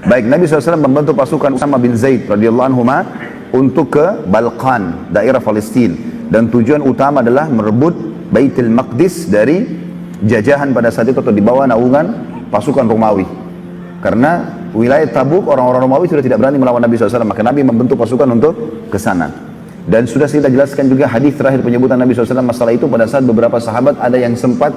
Baik, Nabi SAW membentuk pasukan Usama bin Zaid radhiyallahu anhu untuk ke Balkan, daerah Palestina, dan tujuan utama adalah merebut Baitul Maqdis dari jajahan pada saat itu atau di bawah naungan pasukan Romawi. Karena wilayah Tabuk orang-orang Romawi sudah tidak berani melawan Nabi SAW, maka Nabi membentuk pasukan untuk ke sana. Dan sudah kita jelaskan juga hadis terakhir penyebutan Nabi SAW masalah itu pada saat beberapa sahabat ada yang sempat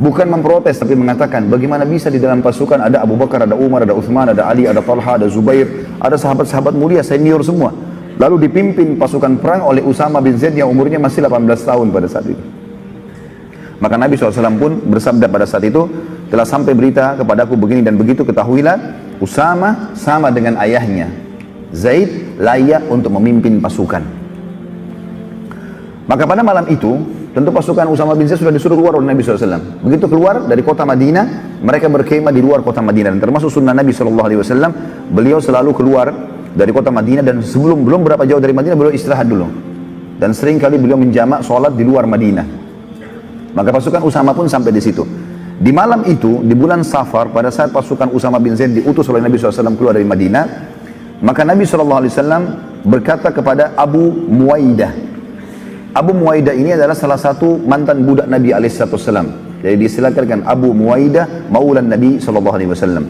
bukan memprotes tapi mengatakan bagaimana bisa di dalam pasukan ada Abu Bakar, ada Umar, ada Uthman, ada Ali, ada Talha, ada Zubair, ada sahabat-sahabat mulia senior semua. Lalu dipimpin pasukan perang oleh Usama bin Zaid yang umurnya masih 18 tahun pada saat itu. Maka Nabi SAW pun bersabda pada saat itu, telah sampai berita kepadaku begini dan begitu, ketahuilah Usama sama dengan ayahnya Zaid layak untuk memimpin pasukan. Maka pada malam itu tentu pasukan Usama bin Zaid sudah disuruh keluar oleh Nabi SAW. Begitu keluar dari kota Madinah, mereka berkemah di luar kota Madinah. Dan termasuk sunnah Nabi SAW, beliau selalu keluar dari kota Madinah dan belum berapa jauh dari Madinah beliau istirahat dulu. Dan sering kali beliau menjamak sholat di luar Madinah. Maka pasukan Usama pun sampai di situ. Di malam itu, di bulan Safar, pada saat pasukan Usama bin Zaid diutus oleh Nabi SAW keluar dari Madinah, maka Nabi SAW berkata kepada Abu Muwaidah. Abu Muwaidah ini adalah salah satu mantan budak Nabi SAW. Jadi disilakan Abu Muwaidah maulan Nabi SAW.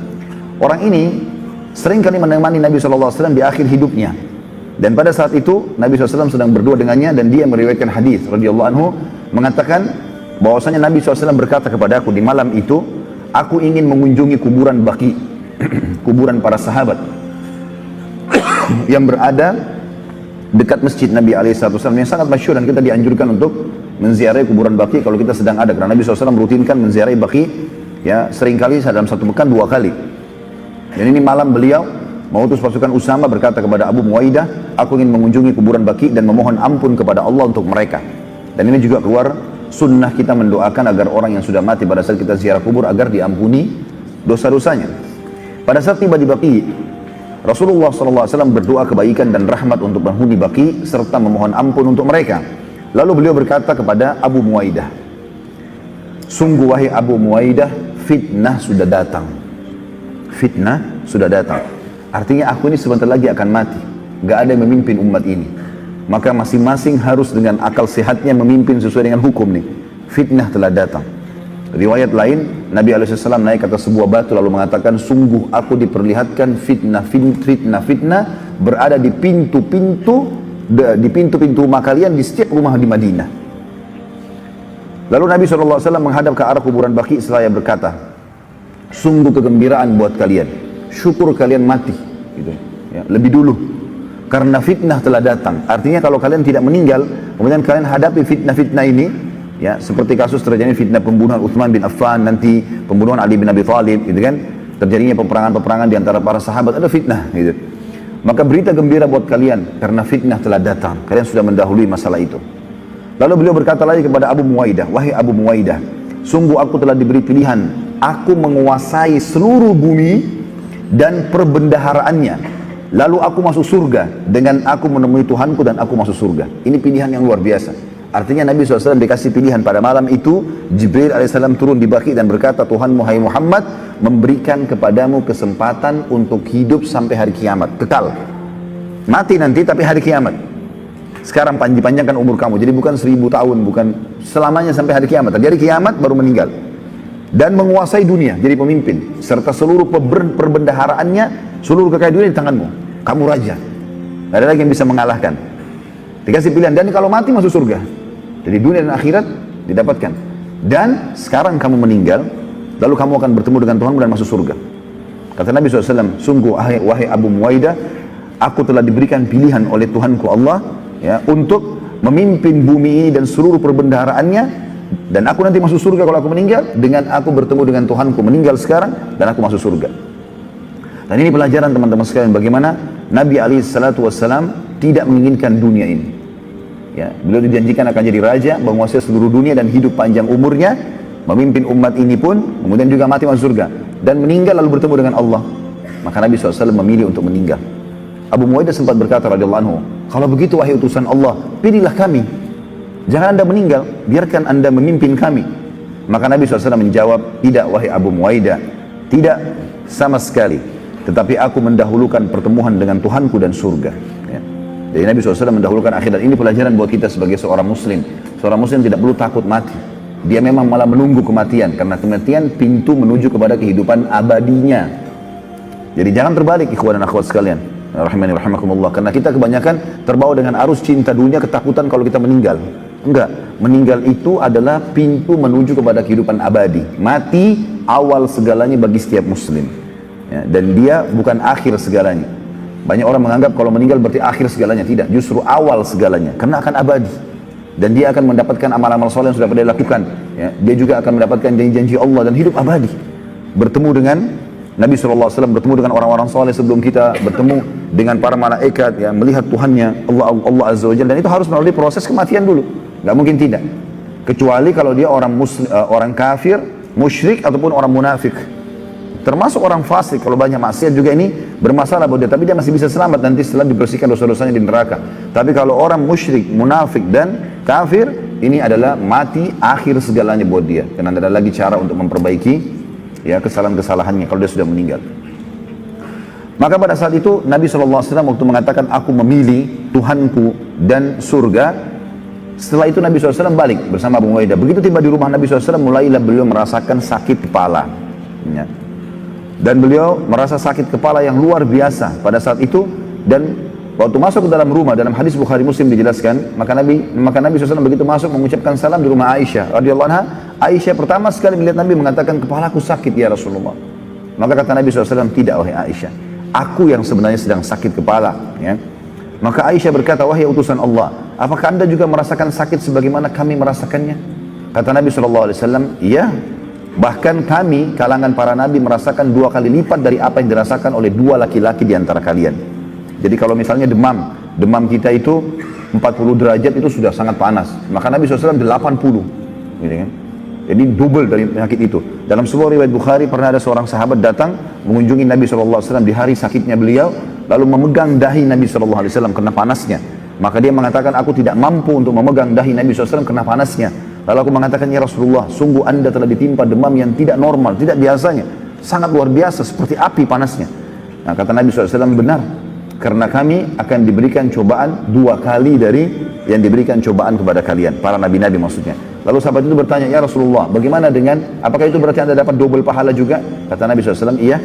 Orang ini sering kali menemani Nabi SAW di akhir hidupnya. Dan pada saat itu Nabi SAW sedang berdua dengannya dan dia meriwayatkan hadis radhiyallahu anhu mengatakan bahwasanya Nabi SAW berkata kepadaku di malam itu, aku ingin mengunjungi kuburan Baqi, kuburan para sahabat yang berada dekat masjid Nabi SAW yang sangat masyhur, dan kita dianjurkan untuk menziarahi kuburan Baqi kalau kita sedang ada, karena Nabi SAW merutinkan menziarahi Baqi seringkali dalam satu pekan 2 kali. Dan ini malam beliau mengutus pasukan Usama berkata kepada Abu Muwaidah, aku ingin mengunjungi kuburan Baqi dan memohon ampun kepada Allah untuk mereka. Dan ini juga keluar sunnah kita mendoakan agar orang yang sudah mati pada saat kita ziarah kubur agar diampuni dosa-dosanya. Pada saat tiba di Baqi, Rasulullah SAW berdoa kebaikan dan rahmat untuk penghuni Baqi serta memohon ampun untuk mereka. Lalu beliau berkata kepada Abu Muwaidah, sungguh wahai Abu Muwaidah, fitnah sudah datang. Fitnah sudah datang. Artinya aku ini sebentar lagi akan mati. Gak ada yang memimpin umat ini. Maka masing-masing harus dengan akal sehatnya memimpin sesuai dengan hukum nih. Fitnah telah datang. Riwayat lain, Nabi SAW naik ke atas sebuah batu lalu mengatakan, sungguh aku diperlihatkan fitnah berada di pintu-pintu rumah kalian di setiap rumah di Madinah. Lalu Nabi SAW menghadap ke arah kuburan Baqi seraya berkata, sungguh kegembiraan buat kalian, syukur kalian mati gitu, lebih dulu, karena fitnah telah datang. Artinya kalau kalian tidak meninggal, kemudian kalian hadapi fitnah-fitnah ini, seperti kasus terjadi fitnah pembunuhan Uthman bin Affan, nanti pembunuhan Ali bin Abi Thalib, gitu kan, terjadinya peperangan-peperangan di antara para sahabat, ada fitnah, gitu. Maka berita gembira buat kalian, karena fitnah telah datang. Kalian sudah mendahului masalah itu. Lalu beliau berkata lagi kepada Abu Muwaidah, wahai Abu Muwaidah, sungguh aku telah diberi pilihan, aku menguasai seluruh bumi dan perbendaharaannya. Lalu aku masuk surga dengan aku menemui Tuhanku dan aku masuk surga. Ini pilihan yang luar biasa. Artinya Nabi SAW dikasih pilihan pada malam itu. Jibril AS turun di Baqi dan berkata, Tuhanmu hai Muhammad memberikan kepadamu kesempatan untuk hidup sampai hari kiamat, kekal. Mati nanti tapi hari kiamat. Sekarang panjangkan umur kamu, jadi bukan 1000 tahun, bukan selamanya sampai hari kiamat. Terjadi kiamat baru meninggal. Dan menguasai dunia, jadi pemimpin, serta seluruh perbendaharaannya, seluruh kekayaan dunia di tanganmu. Kamu raja, gak ada lagi yang bisa mengalahkan. Dikasih pilihan, dan kalau mati masuk surga. Jadi dunia dan akhirat didapatkan. Dan sekarang kamu meninggal, lalu kamu akan bertemu dengan Tuhanmu dan masuk surga. Kata Nabi SAW, sungguh wahai Abu Muwaidah, aku telah diberikan pilihan oleh Tuhanku Allah untuk memimpin bumi ini dan seluruh perbendaharaannya. Dan aku nanti masuk surga kalau aku meninggal, dengan aku bertemu dengan Tuhanku meninggal sekarang, dan aku masuk surga. Dan ini pelajaran teman-teman sekalian, bagaimana Nabi SAW tidak menginginkan dunia ini. Beliau dijanjikan akan jadi raja, menguasai seluruh dunia dan hidup panjang umurnya, memimpin umat ini pun, kemudian juga mati masuk surga. Dan meninggal lalu bertemu dengan Allah. Maka Nabi SAW memilih untuk meninggal. Abu Muwaidah sempat berkata radhiyallahu anhu, kalau begitu wahai utusan Allah, pilihlah kami. Jangan anda meninggal, biarkan anda memimpin kami. Maka Nabi SAW menjawab, tidak wahai Abu Muwaidah, tidak sama sekali. tetapi aku mendahulukan pertemuan dengan Tuhanku dan surga. Ya. Jadi Nabi SAW mendahulukan akhirat. Ini pelajaran buat kita sebagai seorang muslim. Seorang muslim tidak perlu takut mati. Dia memang malah menunggu kematian, karena kematian pintu menuju kepada kehidupan abadinya. Jadi jangan terbalik ikhwan dan akhwat sekalian, rahimani rahimakumullah. Karena kita kebanyakan terbawa dengan arus cinta dunia, ketakutan kalau kita meninggal. Enggak, meninggal itu adalah pintu menuju kepada kehidupan abadi. Mati awal segalanya bagi setiap muslim. Ya, dan dia bukan akhir segalanya. Banyak orang menganggap kalau meninggal berarti akhir segalanya. Tidak, justru awal segalanya, karena akan abadi. Dan dia akan mendapatkan amal-amal soleh yang sudah pernah dilakukan. Ya, dia juga akan mendapatkan janji-janji Allah dan hidup abadi. Bertemu dengan Nabi SAW, bertemu dengan orang-orang soleh sebelum kita, bertemu dengan para malaikat, ya, melihat Tuhannya, Allah Azza wa Jalla. Dan itu harus melalui proses kematian dulu. Gak mungkin tidak. Kecuali kalau dia orang muslim, orang kafir, musyrik, ataupun orang munafik. Termasuk orang fasik, kalau banyak maksiat juga ini bermasalah buat dia, tapi dia masih bisa selamat nanti setelah dibersihkan dosa-dosanya di neraka. Tapi kalau orang musyrik, munafik dan kafir, ini adalah mati akhir segalanya buat dia, karena tidak ada lagi cara untuk memperbaiki ya kesalahan-kesalahannya kalau dia sudah meninggal. Maka pada saat itu Nabi SAW waktu mengatakan aku memilih Tuhanku dan surga, setelah itu Nabi SAW balik bersama Abu Ubaidah. Begitu tiba di rumah Nabi SAW, mulailah beliau merasakan sakit kepala. Ya. Dan beliau merasa sakit kepala yang luar biasa pada saat itu. Dan waktu masuk ke dalam rumah, dalam hadis Bukhari Muslim dijelaskan, maka Nabi SAW begitu masuk mengucapkan salam di rumah Aisyah radhiyallahu anha. Aisyah pertama sekali melihat Nabi mengatakan, kepalaku sakit ya Rasulullah. Maka kata Nabi SAW, tidak wahai Aisyah, aku yang sebenarnya sedang sakit kepala. Ya. Maka Aisyah berkata, wahai utusan Allah, apakah anda juga merasakan sakit sebagaimana kami merasakannya? Kata Nabi SAW, iya. Bahkan kami, kalangan para nabi, merasakan 2 kali lipat dari apa yang dirasakan oleh 2 laki-laki di antara kalian. Jadi kalau misalnya demam kita itu 40 derajat itu sudah sangat panas. Maka Nabi SAW 80. Gitu kan? Jadi double dari penyakit itu. Dalam sebuah riwayat Bukhari, pernah ada seorang sahabat datang mengunjungi Nabi SAW di hari sakitnya beliau, lalu memegang dahi Nabi SAW karena panasnya. Maka dia mengatakan, aku tidak mampu untuk memegang dahi Nabi SAW karena panasnya. Lalu aku mengatakan, ya Rasulullah, sungguh anda telah ditimpa demam yang tidak normal, tidak biasanya, sangat luar biasa, seperti api panasnya. Nah, kata Nabi SAW, benar, karena kami akan diberikan cobaan 2 kali dari yang diberikan cobaan kepada kalian, para nabi-nabi maksudnya. Lalu sahabat itu bertanya, ya Rasulullah, bagaimana dengan, apakah itu berarti anda dapat double pahala juga? Kata Nabi SAW, iya,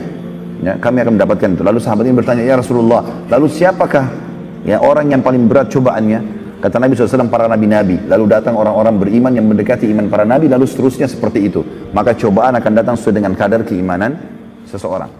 ya, kami akan mendapatkan itu. Lalu sahabat ini bertanya, ya Rasulullah, lalu siapakah ya orang yang paling berat cobaannya? Kata Nabi SAW, para nabi-nabi. Lalu datang orang-orang beriman yang mendekati iman para nabi, lalu seterusnya seperti itu. Maka cobaan akan datang sesuai dengan kadar keimanan seseorang.